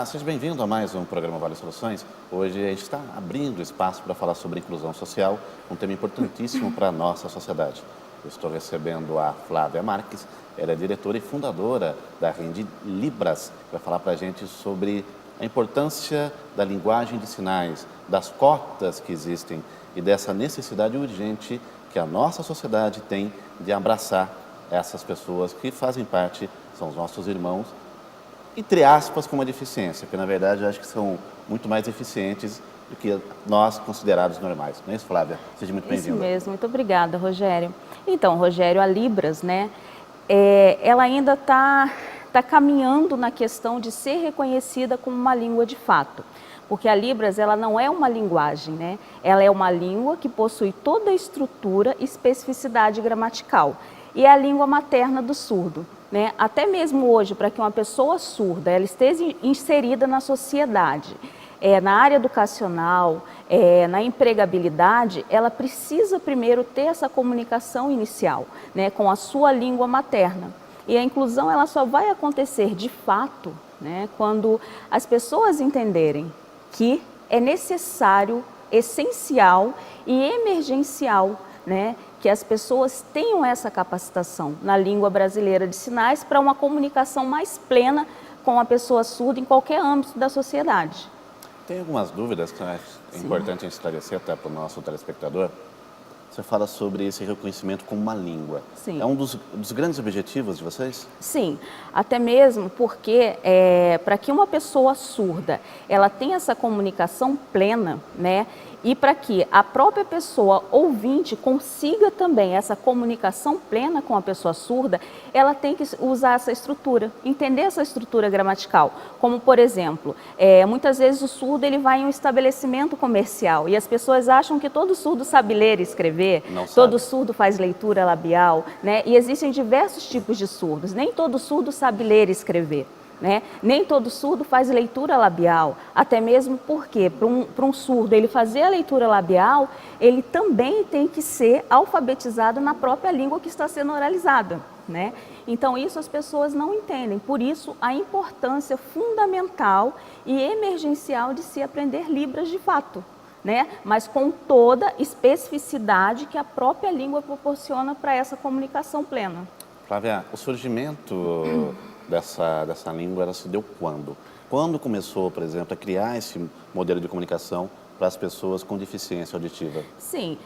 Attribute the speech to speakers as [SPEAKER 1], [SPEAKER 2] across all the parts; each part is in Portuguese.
[SPEAKER 1] Olá, seja bem-vindo a mais um programa Vale Soluções. Hoje a gente está abrindo espaço para falar sobre inclusão social, um tema importantíssimo para a nossa sociedade. Eu estou recebendo a Flávia Marques, ela é diretora e fundadora da Rede Libras, que vai falar para a gente sobre a importância da linguagem de sinais, das cotas que existem e dessa necessidade urgente que a nossa sociedade tem de abraçar essas pessoas que fazem parte, são os nossos irmãos, entre aspas, com uma deficiência, porque na verdade eu acho que são muito mais eficientes do que nós considerados normais. Não é isso, Flávia? Seja muito bem-vinda.
[SPEAKER 2] Isso mesmo, muito obrigada, Rogério. Então, Rogério, a Libras, né, ela ainda está caminhando na questão de ser reconhecida como uma língua de fato. Porque a Libras, ela não é uma linguagem, né? Ela é uma língua que possui toda a estrutura e especificidade gramatical. E é a língua materna do surdo. Né? Até mesmo hoje, para que uma pessoa surda ela esteja inserida na sociedade, na área educacional, na empregabilidade, ela precisa primeiro ter essa comunicação inicial, né, com a sua língua materna. E a inclusão ela só vai acontecer de fato, né, quando as pessoas entenderem que é necessário, essencial e emergencial, né, que as pessoas tenham essa capacitação na língua brasileira de sinais para uma comunicação mais plena com a pessoa surda em qualquer âmbito da sociedade.
[SPEAKER 1] Tem algumas dúvidas que é importante esclarecer até para o nosso telespectador. Você fala sobre esse reconhecimento como uma língua.
[SPEAKER 2] Sim.
[SPEAKER 1] É um dos grandes objetivos de vocês?
[SPEAKER 2] Sim, até mesmo porque para que uma pessoa surda ela tenha essa comunicação plena, né, e para que a própria pessoa ouvinte consiga também essa comunicação plena com a pessoa surda, ela tem que usar essa estrutura, entender essa estrutura gramatical. Como, por exemplo, muitas vezes o surdo ele vai em um estabelecimento comercial e as pessoas acham que todo surdo sabe ler e escrever, todo surdo faz leitura labial, né? E existem diversos tipos de surdos, nem todo surdo sabe ler e escrever. Né? Nem todo surdo faz leitura labial, até mesmo porque para um surdo ele fazer a leitura labial, ele também tem que ser alfabetizado na própria língua que está sendo oralizada. Né? Então isso as pessoas não entendem, por isso a importância fundamental e emergencial de se aprender Libras de fato, né? Mas com toda especificidade que a própria língua proporciona para essa comunicação plena.
[SPEAKER 1] Flávia, o surgimento dessa língua, ela se deu quando? Quando começou, por exemplo, a criar esse modelo de comunicação para as pessoas com deficiência auditiva?
[SPEAKER 2] Sim,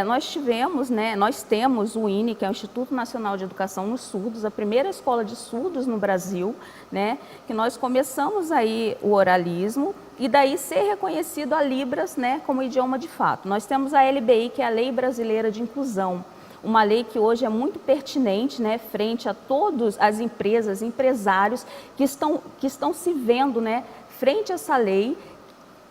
[SPEAKER 2] nós temos o INE, que é o Instituto Nacional de Educação nos Surdos, a primeira escola de surdos no Brasil, né, que nós começamos aí o oralismo e daí ser reconhecido a Libras, né, como idioma de fato. Nós temos a LBI, que é a Lei Brasileira de Inclusão, uma lei que hoje é muito pertinente, né, frente a todas as empresas, empresários que estão se vendo, né, frente a essa lei,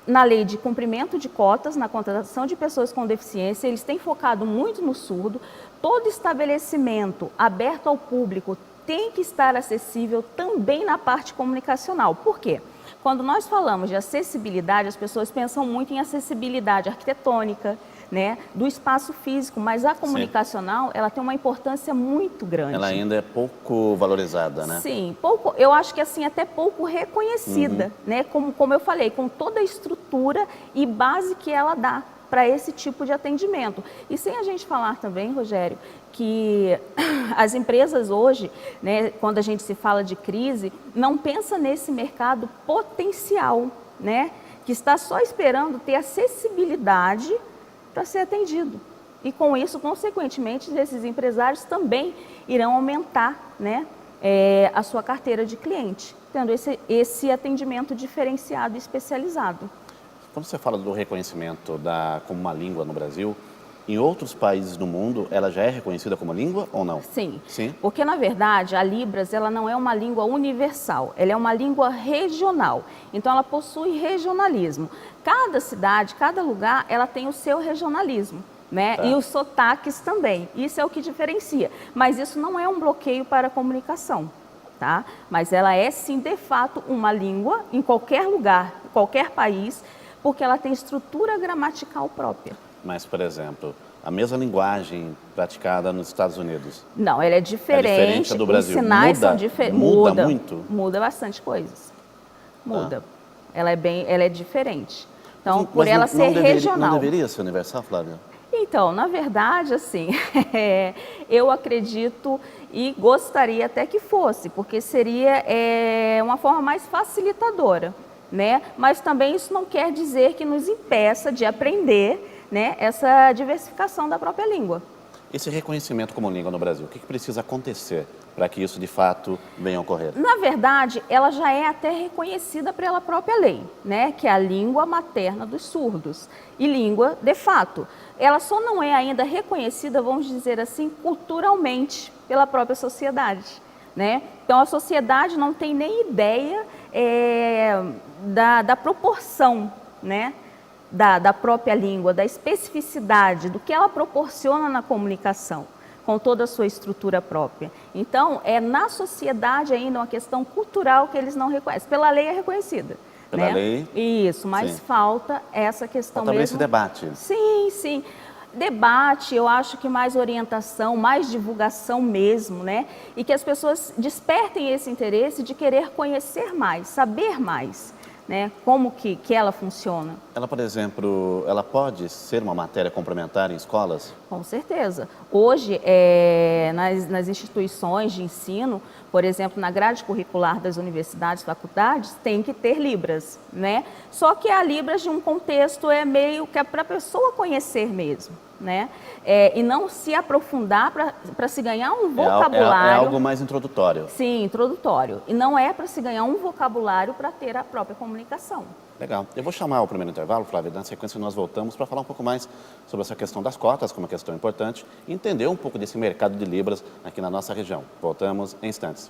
[SPEAKER 2] na lei de cumprimento de cotas, na contratação de pessoas com deficiência. Eles têm focado muito no surdo. Todo estabelecimento aberto ao público tem que estar acessível também na parte comunicacional. Por quê? Quando nós falamos de acessibilidade, as pessoas pensam muito em acessibilidade arquitetônica, né, do espaço físico, mas a comunicacional, sim, ela tem uma importância muito grande.
[SPEAKER 1] Ela ainda é pouco valorizada, né?
[SPEAKER 2] Sim, pouco, eu acho que assim, até pouco reconhecida, né, como eu falei, com toda a estrutura e base que ela dá para esse tipo de atendimento. E sem a gente falar também, Rogério, que as empresas hoje, né, quando a gente se fala de crise, não pensa nesse mercado potencial, né, que está só esperando ter acessibilidade para ser atendido. E com isso, consequentemente, esses empresários também irão aumentar, né, a sua carteira de cliente, tendo esse atendimento diferenciado e especializado.
[SPEAKER 1] Quando você fala do reconhecimento como uma língua no Brasil, em outros países do mundo, ela já é reconhecida como língua ou não?
[SPEAKER 2] Sim,
[SPEAKER 1] sim,
[SPEAKER 2] porque na verdade a Libras ela não é uma língua universal, ela é uma língua regional, então ela possui regionalismo. Cada cidade, cada lugar, ela tem o seu regionalismo, né? Tá. E os sotaques também, isso é o que diferencia, mas isso não é um bloqueio para a comunicação, tá? Mas ela é sim, de fato, uma língua em qualquer lugar, qualquer país, porque ela tem estrutura gramatical própria.
[SPEAKER 1] Mas, por exemplo, a mesma linguagem praticada nos Estados Unidos?
[SPEAKER 2] Não, ela é diferente
[SPEAKER 1] do Brasil.
[SPEAKER 2] Os sinais são diferentes.
[SPEAKER 1] Muda muito?
[SPEAKER 2] Muda bastante coisas. muda. Ela é diferente. Então,
[SPEAKER 1] Sim,
[SPEAKER 2] por ela ser regional.
[SPEAKER 1] Não deveria ser universal, Flávia?
[SPEAKER 2] Então, na verdade, assim, eu acredito e gostaria até que fosse, porque seria uma forma mais facilitadora, né? Mas também isso não quer dizer que nos impeça de aprender, né, essa diversificação da própria língua.
[SPEAKER 1] Esse reconhecimento como língua no Brasil, o que precisa acontecer para que isso de fato venha a ocorrer?
[SPEAKER 2] Na verdade, ela já é até reconhecida pela própria lei, né, que é a língua materna dos surdos e língua de fato. Ela só não é ainda reconhecida, vamos dizer assim, culturalmente pela própria sociedade, né? Então a sociedade não tem nem ideia da proporção, né, da própria língua, da especificidade, do que ela proporciona na comunicação, com toda a sua estrutura própria. Então, é na sociedade ainda uma questão cultural que eles não reconhecem. Pela lei é reconhecida.
[SPEAKER 1] Pela
[SPEAKER 2] né?
[SPEAKER 1] lei?
[SPEAKER 2] Isso, mas
[SPEAKER 1] Sim.
[SPEAKER 2] falta essa questão
[SPEAKER 1] Falta
[SPEAKER 2] mesmo.
[SPEAKER 1] esse debate.
[SPEAKER 2] Sim, sim. Debate, eu acho que mais orientação, mais divulgação mesmo, né? E que as pessoas despertem esse interesse de querer conhecer mais, saber mais, né? Como que ela funciona.
[SPEAKER 1] Ela, por exemplo, ela pode ser uma matéria complementar em escolas?
[SPEAKER 2] Com certeza. Hoje, nas instituições de ensino, por exemplo, na grade curricular das universidades, faculdades, tem que ter Libras, né? Só que a Libras de um contexto meio que é para a pessoa conhecer mesmo, né? E não se aprofundar para se ganhar um vocabulário.
[SPEAKER 1] É algo mais introdutório.
[SPEAKER 2] Sim, introdutório. E não é para se ganhar um vocabulário para ter a própria comunicação.
[SPEAKER 1] Legal. Eu vou chamar o primeiro intervalo, Flávia, na sequência nós voltamos para falar um pouco mais sobre essa questão das cotas, como uma questão importante, e entender um pouco desse mercado de Libras aqui na nossa região. Voltamos em instantes.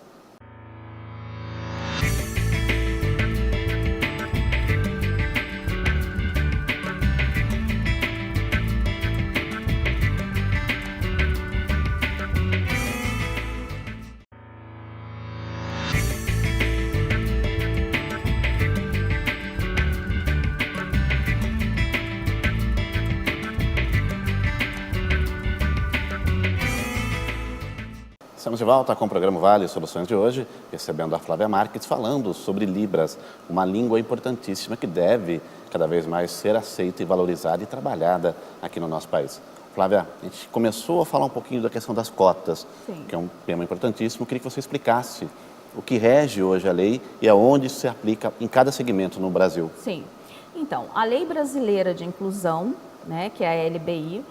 [SPEAKER 1] Estamos de volta com o programa Vale Soluções de hoje, recebendo a Flávia Marques, falando sobre Libras, uma língua importantíssima que deve cada vez mais ser aceita e valorizada e trabalhada aqui no nosso país. Flávia, a gente começou a falar um pouquinho da questão das cotas,
[SPEAKER 2] Sim.
[SPEAKER 1] que é um tema importantíssimo. Eu queria que você explicasse o que rege hoje a lei e aonde isso se aplica em cada segmento no Brasil.
[SPEAKER 2] Sim. Então, a Lei Brasileira de Inclusão, né, que é a LBI,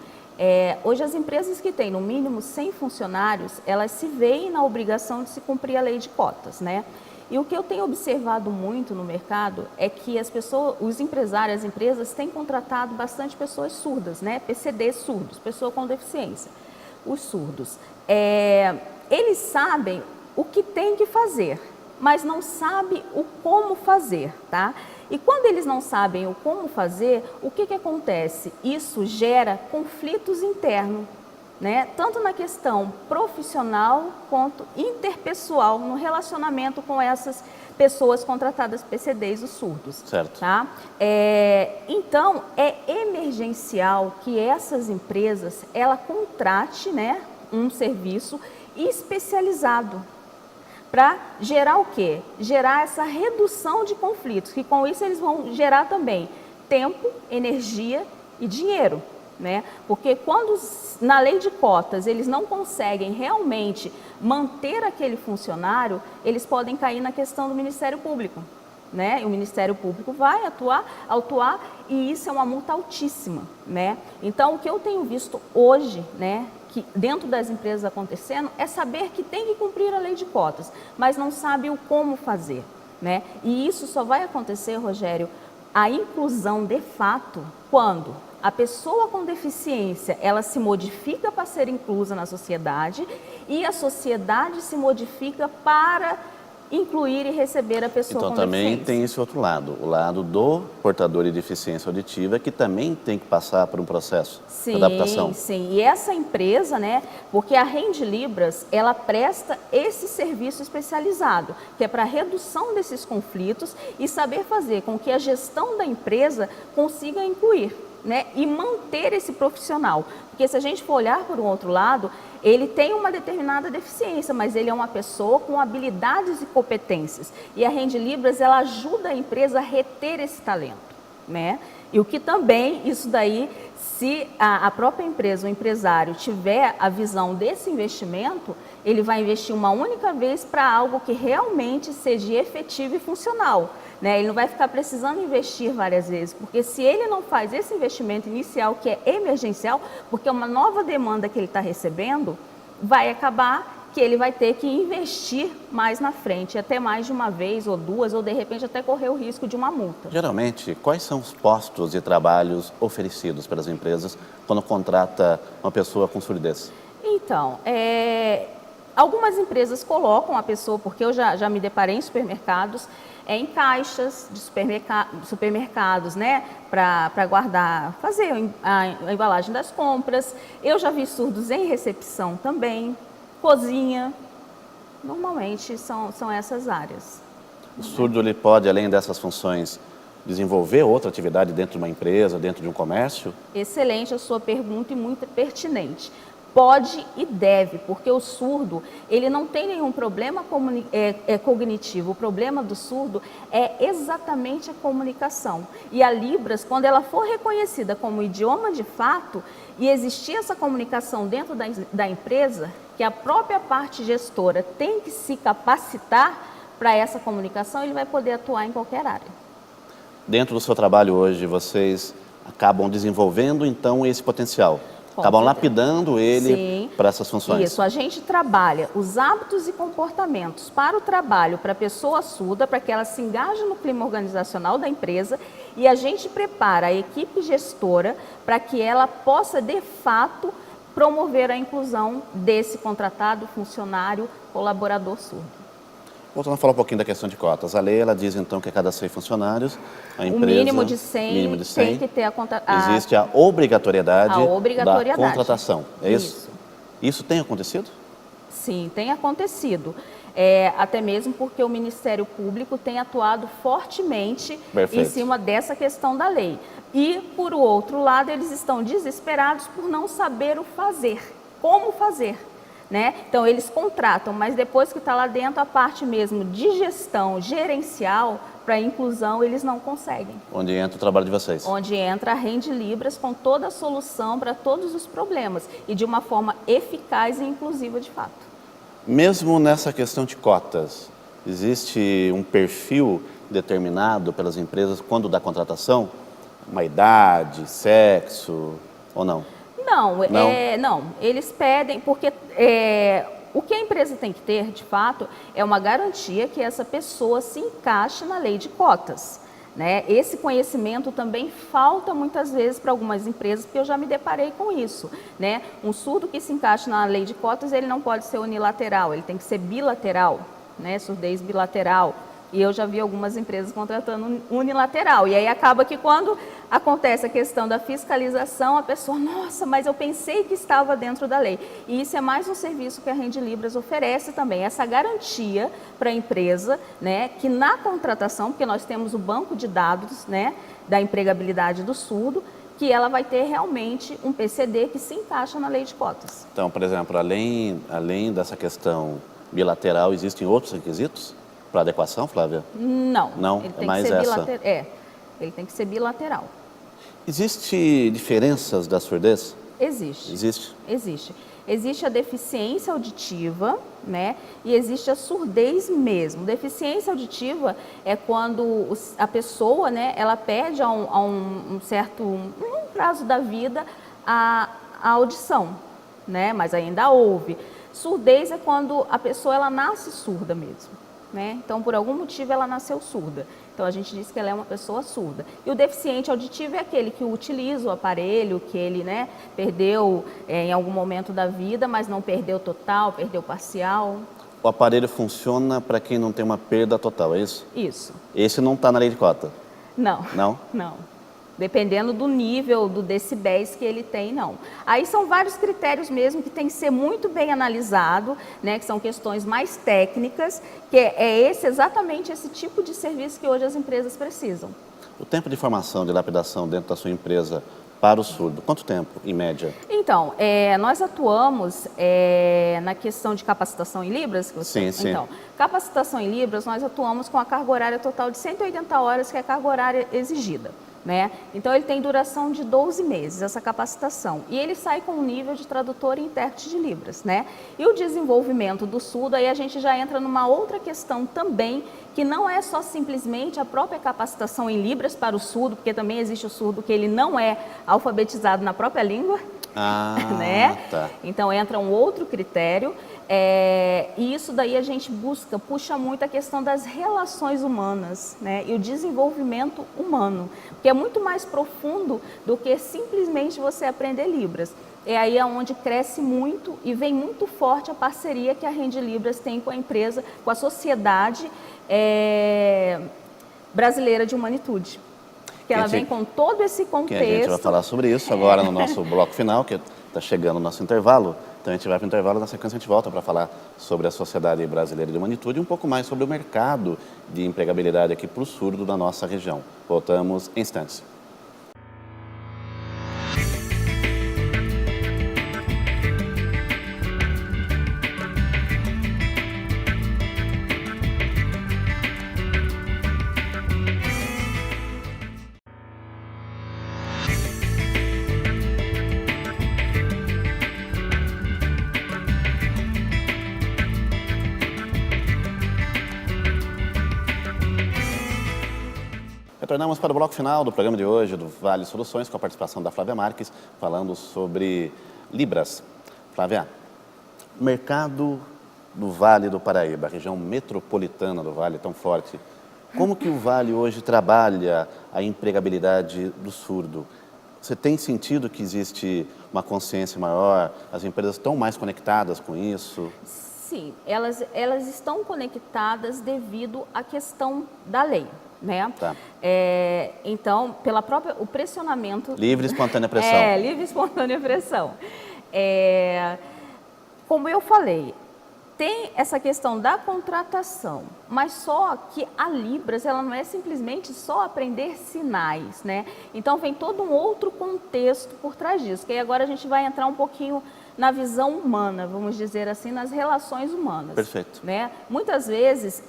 [SPEAKER 2] hoje as empresas que têm no mínimo 100 funcionários, elas se veem na obrigação de se cumprir a lei de cotas, né? E o que eu tenho observado muito no mercado é que os empresários, as empresas têm contratado bastante pessoas surdas, né? PCD surdos, pessoa com deficiência. Os surdos, eles sabem o que tem que fazer, mas não sabem o como fazer, tá? E quando eles não sabem o como fazer, o que acontece? Isso gera conflitos internos, né? Tanto na questão profissional quanto interpessoal, no relacionamento com essas pessoas contratadas PCDs, os surdos.
[SPEAKER 1] Certo.
[SPEAKER 2] Tá? Então, é emergencial que essas empresas, ela contrate, né, um serviço especializado, para gerar o quê? Gerar essa redução de conflitos, que com isso eles vão gerar também tempo, energia e dinheiro, né? Porque quando na lei de cotas eles não conseguem realmente manter aquele funcionário, eles podem cair na questão do Ministério Público, né? E o Ministério Público vai autuar e isso é uma multa altíssima, né? Então, o que eu tenho visto hoje, né, que dentro das empresas acontecendo, é saber que tem que cumprir a lei de cotas, mas não sabe o como fazer, né? E isso só vai acontecer, Rogério, a inclusão de fato, quando a pessoa com deficiência, ela se modifica para ser inclusa na sociedade e a sociedade se modifica para incluir e receber a pessoa com deficiência.
[SPEAKER 1] Então também tem esse outro lado, o lado do portador de deficiência auditiva, que também tem que passar por um processo de adaptação.
[SPEAKER 2] Sim, e essa empresa, né, porque a Rende Libras, ela presta esse serviço especializado, que é para redução desses conflitos e saber fazer com que a gestão da empresa consiga incluir, né, e manter esse profissional. Porque se a gente for olhar por um outro lado, ele tem uma determinada deficiência, mas ele é uma pessoa com habilidades e competências. E a Rende Libras, ela ajuda a empresa a reter esse talento, né? E o que também, isso daí, se a própria empresa, o empresário, tiver a visão desse investimento, ele vai investir uma única vez para algo que realmente seja efetivo e funcional, né? Ele não vai ficar precisando investir várias vezes, porque se ele não faz esse investimento inicial, que é emergencial, porque é uma nova demanda que ele está recebendo, vai acabar que ele vai ter que investir mais na frente, até mais de uma vez ou duas, ou de repente até correr o risco de uma multa.
[SPEAKER 1] Geralmente, quais são os postos de trabalhos oferecidos pelas empresas quando contrata uma pessoa com surdez?
[SPEAKER 2] Então, algumas empresas colocam a pessoa, porque eu já me deparei em supermercados, em caixas de supermercados, né, para guardar, fazer a embalagem das compras. Eu já vi surdos em recepção também, cozinha. Normalmente são essas áreas.
[SPEAKER 1] O surdo ele pode, além dessas funções, desenvolver outra atividade dentro de uma empresa, dentro de um comércio?
[SPEAKER 2] Excelente a sua pergunta e muito pertinente. Pode e deve, porque o surdo, ele não tem nenhum problema cognitivo. O problema do surdo é exatamente a comunicação. E a Libras, quando ela for reconhecida como idioma de fato e existir essa comunicação dentro da empresa, que a própria parte gestora tem que se capacitar para essa comunicação, ele vai poder atuar em qualquer área.
[SPEAKER 1] Dentro do seu trabalho hoje, vocês acabam desenvolvendo, então, esse potencial? Acabam lapidando ele para essas funções.
[SPEAKER 2] Isso, a gente trabalha os hábitos e comportamentos para o trabalho, para a pessoa surda, para que ela se engaje no clima organizacional da empresa, e a gente prepara a equipe gestora para que ela possa, de fato, promover a inclusão desse contratado, funcionário, colaborador surdo.
[SPEAKER 1] Voltando a falar um pouquinho da questão de cotas. A lei, ela diz, então, que a cada 100 funcionários, a empresa...
[SPEAKER 2] O mínimo de 100, tem que ter
[SPEAKER 1] existe a obrigatoriedade, da
[SPEAKER 2] contratação.
[SPEAKER 1] contratação. É isso? Isso tem acontecido?
[SPEAKER 2] Sim, tem acontecido. Até mesmo porque o Ministério Público tem atuado fortemente em cima dessa questão da lei. E, por outro lado, eles estão desesperados por não saber o fazer, como fazer. Né? Então, eles contratam, mas depois que está lá dentro, a parte mesmo de gestão gerencial para a inclusão, eles não conseguem.
[SPEAKER 1] Onde entra o trabalho de vocês?
[SPEAKER 2] Onde entra a Rende Libras com toda a solução para todos os problemas e de uma forma eficaz e inclusiva de fato.
[SPEAKER 1] Mesmo nessa questão de cotas, existe um perfil determinado pelas empresas quando da contratação? Uma idade, sexo ou não?
[SPEAKER 2] Não, eles pedem, porque o que a empresa tem que ter, de fato, é uma garantia que essa pessoa se encaixe na lei de cotas. Né? Esse conhecimento também falta muitas vezes para algumas empresas, porque eu já me deparei com isso. Né? Um surdo que se encaixe na lei de cotas, ele não pode ser unilateral, ele tem que ser bilateral, né? Surdez bilateral. E eu já vi algumas empresas contratando unilateral. E aí acaba que quando acontece a questão da fiscalização, a pessoa, nossa, mas eu pensei que estava dentro da lei. E isso é mais um serviço que a Rende Libras oferece também, essa garantia para a empresa, né, que na contratação, porque nós temos o banco de dados, né, da empregabilidade do surdo, que ela vai ter realmente um PCD que se encaixa na lei de cotas.
[SPEAKER 1] Então, por exemplo, além dessa questão bilateral, existem outros requisitos para adequação, Flávia?
[SPEAKER 2] Não.
[SPEAKER 1] Não,
[SPEAKER 2] ele
[SPEAKER 1] é mais essa.
[SPEAKER 2] Ele tem que ser bilateral.
[SPEAKER 1] Existe diferenças da surdez?
[SPEAKER 2] Existe.
[SPEAKER 1] Existe?
[SPEAKER 2] Existe. Existe a deficiência auditiva, né? E existe a surdez mesmo. Deficiência auditiva é quando a pessoa, né, ela perde a um certo prazo da vida a audição, né? Mas ainda ouve. Surdez é quando a pessoa ela nasce surda mesmo. Né? Então, por algum motivo, ela nasceu surda. Então, a gente diz que ela é uma pessoa surda. E o deficiente auditivo é aquele que utiliza o aparelho, que ele, né, perdeu em algum momento da vida, mas não perdeu total, perdeu parcial.
[SPEAKER 1] O aparelho funciona para quem não tem uma perda total, é isso?
[SPEAKER 2] Isso.
[SPEAKER 1] Esse não está na lei de cota?
[SPEAKER 2] Não.
[SPEAKER 1] Não?
[SPEAKER 2] Não. Dependendo do nível, do decibéis que ele tem, não. Aí são vários critérios mesmo que tem que ser muito bem analisado, né, que são questões mais técnicas, que é exatamente esse tipo de serviço que hoje as empresas precisam.
[SPEAKER 1] O tempo de formação, de lapidação dentro da sua empresa para o surdo. Quanto tempo, em média?
[SPEAKER 2] Então, nós atuamos na questão de capacitação em Libras.
[SPEAKER 1] Sim, sim.
[SPEAKER 2] Então, capacitação em Libras, nós atuamos com a carga horária total de 180 horas, que é a carga horária exigida. Né? Então, ele tem duração de 12 meses, essa capacitação. E ele sai com um nível de tradutor e intérprete de Libras. Né? E o desenvolvimento do surdo, aí a gente já entra numa outra questão também, que não é só simplesmente a própria capacitação em Libras para o surdo, porque também existe o surdo que ele não é alfabetizado na própria língua. Né?
[SPEAKER 1] Tá.
[SPEAKER 2] Então, entra um outro critério. E isso daí a gente puxa muito a questão das relações humanas, né? E o desenvolvimento humano, que é muito mais profundo do que simplesmente você aprender Libras. É aí onde cresce muito e vem muito forte a parceria que a Rende Libras tem com a empresa, com a sociedade brasileira de humanitude. Que ela vem com todo esse contexto.
[SPEAKER 1] Que a gente vai falar sobre isso agora no nosso bloco final, que está chegando o nosso intervalo. Então a gente vai para o intervalo, na sequência a gente volta para falar sobre a Sociedade Brasileira de Humanitude e um pouco mais sobre o mercado de empregabilidade aqui para o surdo da nossa região. Voltamos em instantes. Retornamos para o bloco final do programa de hoje, do Vale Soluções, com a participação da Flávia Marques, falando sobre Libras. Flávia, mercado do Vale do Paraíba, a região metropolitana do Vale, tão forte. Como que o Vale hoje trabalha a empregabilidade do surdo? Você tem sentido que existe uma consciência maior, as empresas estão mais conectadas com isso?
[SPEAKER 2] Sim, elas estão conectadas devido à questão da lei. Né?
[SPEAKER 1] Tá.
[SPEAKER 2] Então, o pressionamento...
[SPEAKER 1] Livre e espontânea pressão.
[SPEAKER 2] Livre e espontânea pressão. Como eu falei, tem essa questão da contratação, mas só que a Libras, ela não é simplesmente só aprender sinais, né? Então, vem todo um outro contexto por trás disso, que aí agora a gente vai entrar um pouquinho na visão humana, vamos dizer assim, nas relações humanas.
[SPEAKER 1] Perfeito.
[SPEAKER 2] Né? Muitas vezes...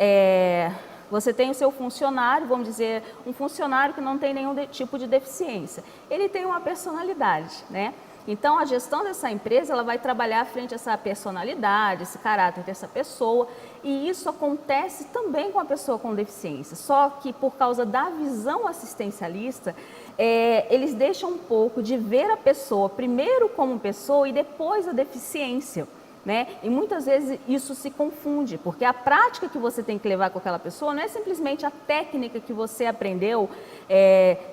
[SPEAKER 2] Você tem o seu funcionário, vamos dizer, um funcionário que não tem nenhum tipo de deficiência. Ele tem uma personalidade, né? Então, a gestão dessa empresa, ela vai trabalhar frente a essa personalidade, esse caráter dessa pessoa, e isso acontece também com a pessoa com deficiência. Só que, por causa da visão assistencialista, eles deixam um pouco de ver a pessoa primeiro como pessoa e depois a deficiência. Né? E muitas vezes isso se confunde, porque a prática que você tem que levar com aquela pessoa não é simplesmente a técnica que você aprendeu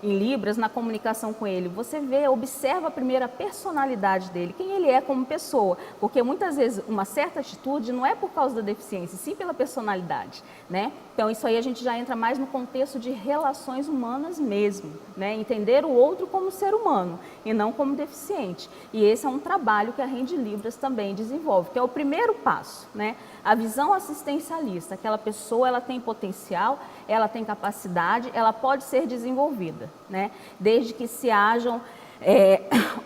[SPEAKER 2] em Libras, na comunicação com ele. Você observa primeiro a personalidade dele, quem ele é como pessoa, porque muitas vezes uma certa atitude não é por causa da deficiência, sim pela personalidade. Né? Então isso aí a gente já entra mais no contexto de relações humanas mesmo, né? Entender o outro como ser humano e não como deficiente. E esse é um trabalho que a Rende Libras também desenvolve, que é o primeiro passo, né? A visão assistencialista, aquela pessoa, ela tem potencial, ela tem capacidade, ela pode ser desenvolvida, né? Desde que se hajam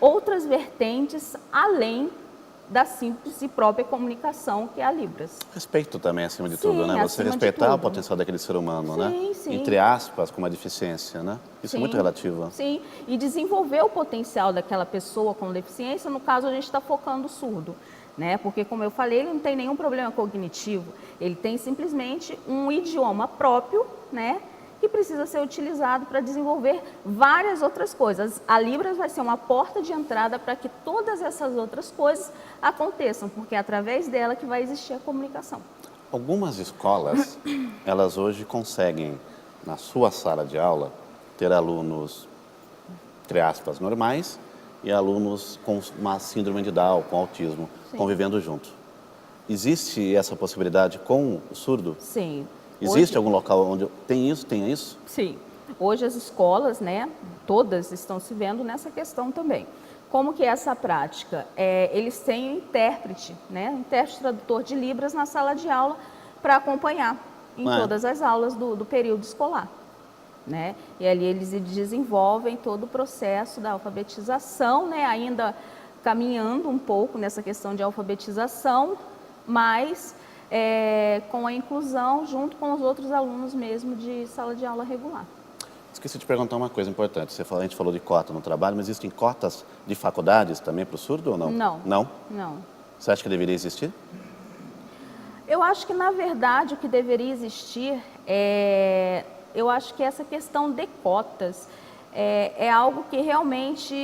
[SPEAKER 2] outras vertentes além da simples e própria comunicação que é a Libras.
[SPEAKER 1] Respeito também, acima de
[SPEAKER 2] Sim,
[SPEAKER 1] tudo, né? Você respeitar o potencial daquele ser humano,
[SPEAKER 2] sim,
[SPEAKER 1] né?
[SPEAKER 2] Sim.
[SPEAKER 1] Entre aspas, com uma deficiência, né? Isso
[SPEAKER 2] sim,
[SPEAKER 1] é muito relativo.
[SPEAKER 2] Sim, e desenvolver o potencial daquela pessoa com deficiência, no caso a gente está focando o surdo, né? Porque, como eu falei, ele não tem nenhum problema cognitivo, ele tem simplesmente um idioma próprio, né? Que precisa ser utilizado para desenvolver várias outras coisas. A Libras vai ser uma porta de entrada para que todas essas outras coisas aconteçam, porque é através dela que vai existir a comunicação.
[SPEAKER 1] Algumas escolas, elas hoje conseguem, na sua sala de aula, ter alunos, entre aspas, normais e alunos com uma síndrome de Down, com autismo, sim, convivendo junto. Existe essa possibilidade com o surdo?
[SPEAKER 2] Sim.
[SPEAKER 1] Existe algum local onde tem isso?
[SPEAKER 2] Sim. Hoje as escolas, né, todas estão se vendo nessa questão também. Como que é essa prática? Eles têm um intérprete, né, um intérprete tradutor de Libras na sala de aula para acompanhar em todas as aulas do período escolar. né? E ali eles desenvolvem todo o processo da alfabetização, né? Ainda caminhando um pouco nessa questão de alfabetização, mas com a inclusão junto com os outros alunos mesmo de sala de aula regular.
[SPEAKER 1] Esqueci de perguntar uma coisa importante. A gente falou de cota no trabalho, mas existem cotas de faculdades também para o surdo ou não?
[SPEAKER 2] Não.
[SPEAKER 1] Não?
[SPEAKER 2] Não.
[SPEAKER 1] Você acha que deveria existir?
[SPEAKER 2] Eu acho que, na verdade, o que deveria existir eu acho que essa questão de cotas é algo que realmente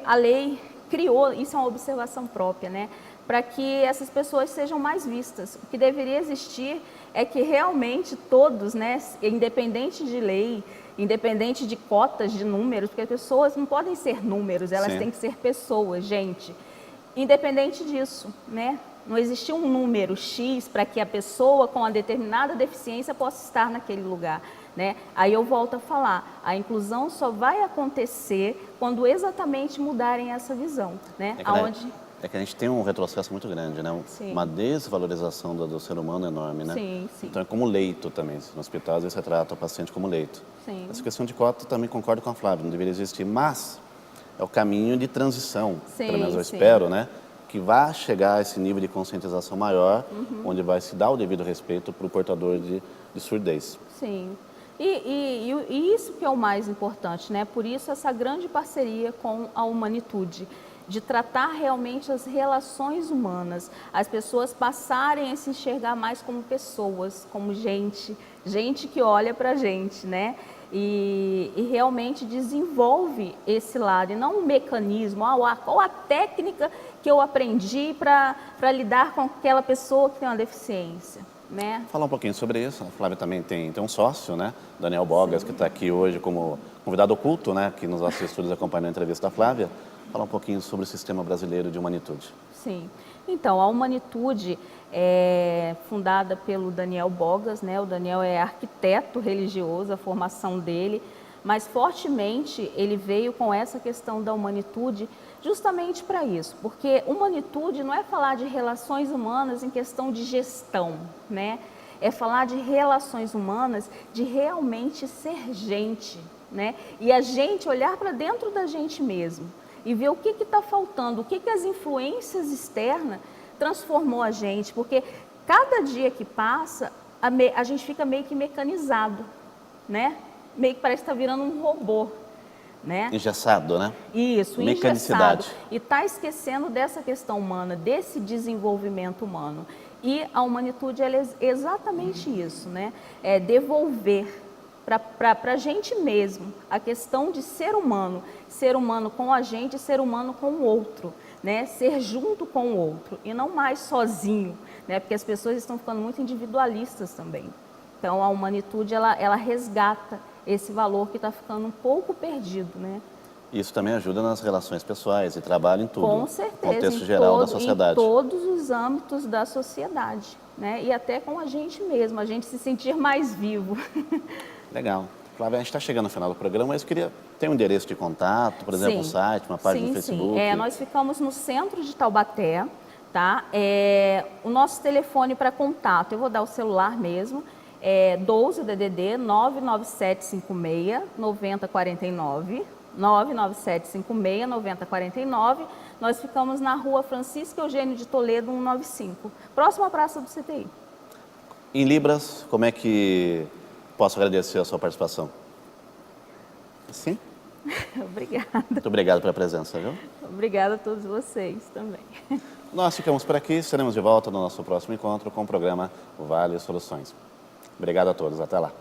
[SPEAKER 2] a lei criou, isso é uma observação própria, né? Para que essas pessoas sejam mais vistas. O que deveria existir é que realmente todos, né, independente de lei, independente de cotas, de números, porque as pessoas não podem ser números, elas
[SPEAKER 1] Sim.
[SPEAKER 2] têm que ser pessoas, gente. Independente disso, né? Não existe um número X para que a pessoa com uma determinada deficiência possa estar naquele lugar, né? Aí eu volto a falar, a inclusão só vai acontecer quando exatamente mudarem essa visão, né?
[SPEAKER 1] É que a gente tem um retrocesso muito grande, né?
[SPEAKER 2] Sim.
[SPEAKER 1] Uma desvalorização do ser humano enorme, né?
[SPEAKER 2] Sim, sim.
[SPEAKER 1] Então é como leito também. No hospital, às vezes, você trata o paciente como leito.
[SPEAKER 2] Sim.
[SPEAKER 1] Essa questão de cota, também concordo com a Flávia, não deveria existir, mas é o caminho de transição,
[SPEAKER 2] Sim,
[SPEAKER 1] pelo menos eu
[SPEAKER 2] sim.
[SPEAKER 1] espero, né? Que vá chegar a esse nível de conscientização maior, onde vai se dar o devido respeito para o portador de surdez.
[SPEAKER 2] Sim. E isso que é o mais importante, né? Por isso essa grande parceria com a Humanitude, de tratar realmente as relações humanas, as pessoas passarem a se enxergar mais como pessoas, como gente que olha para a gente, né? E realmente desenvolve esse lado, e não um mecanismo, qual a técnica que eu aprendi para lidar com aquela pessoa que tem uma deficiência, né?
[SPEAKER 1] Falar um pouquinho sobre isso. A Flávia também tem um sócio, né? Daniel Bogas, que está aqui hoje como convidado oculto, né? Que nos nossos estúdios acompanhando a entrevista da Flávia. Falar um pouquinho sobre o Sistema Brasileiro de Humanitude.
[SPEAKER 2] Sim. Então, a Humanitude é fundada pelo Daniel Bogas, né? O Daniel é arquiteto religioso, a formação dele, mas fortemente ele veio com essa questão da humanitude justamente para isso, porque humanitude não é falar de relações humanas em questão de gestão, né? É falar de relações humanas, de realmente ser gente, né? E a gente olhar para dentro da gente mesmo e ver o que está faltando, o que as influências externas transformou a gente, porque cada dia que passa, a gente fica meio que mecanizado, né? Meio que parece que está virando um robô, né?
[SPEAKER 1] Engessado, né?
[SPEAKER 2] Isso,
[SPEAKER 1] Mecanicidade.
[SPEAKER 2] engessado. E está esquecendo dessa questão humana, desse desenvolvimento humano. E a Humanitude ela é exatamente isso, né? É devolver para a gente mesmo a questão de ser humano com a gente, ser humano com o outro, né? Ser junto com o outro e não mais sozinho, né? Porque as pessoas estão ficando muito individualistas também. Então a Humanitude ela resgata esse valor que está ficando um pouco perdido, né?
[SPEAKER 1] Isso também ajuda nas relações pessoais e trabalho em tudo.
[SPEAKER 2] Com certeza,
[SPEAKER 1] no contexto geral da sociedade.
[SPEAKER 2] Em todos os âmbitos da sociedade, né? E até com a gente mesmo, a gente se sentir mais vivo.
[SPEAKER 1] Legal. Flávia, a gente está chegando no final do programa, mas eu queria ter um endereço de contato, por exemplo, um site, uma página no Facebook.
[SPEAKER 2] Sim, nós ficamos no centro de Taubaté, tá? O nosso telefone para contato, eu vou dar o celular mesmo, 12 DDD 99756 9049, 99756 9049. Nós ficamos na rua Francisco Eugênio de Toledo, 195, próximo à Praça do CTI.
[SPEAKER 1] Em Libras, como é que posso agradecer a sua participação? Sim?
[SPEAKER 2] Obrigada.
[SPEAKER 1] Muito obrigado pela presença, viu?
[SPEAKER 2] Obrigada a todos vocês também.
[SPEAKER 1] Nós ficamos por aqui, estaremos de volta no nosso próximo encontro com o programa Vale Soluções. Obrigado a todos, até lá.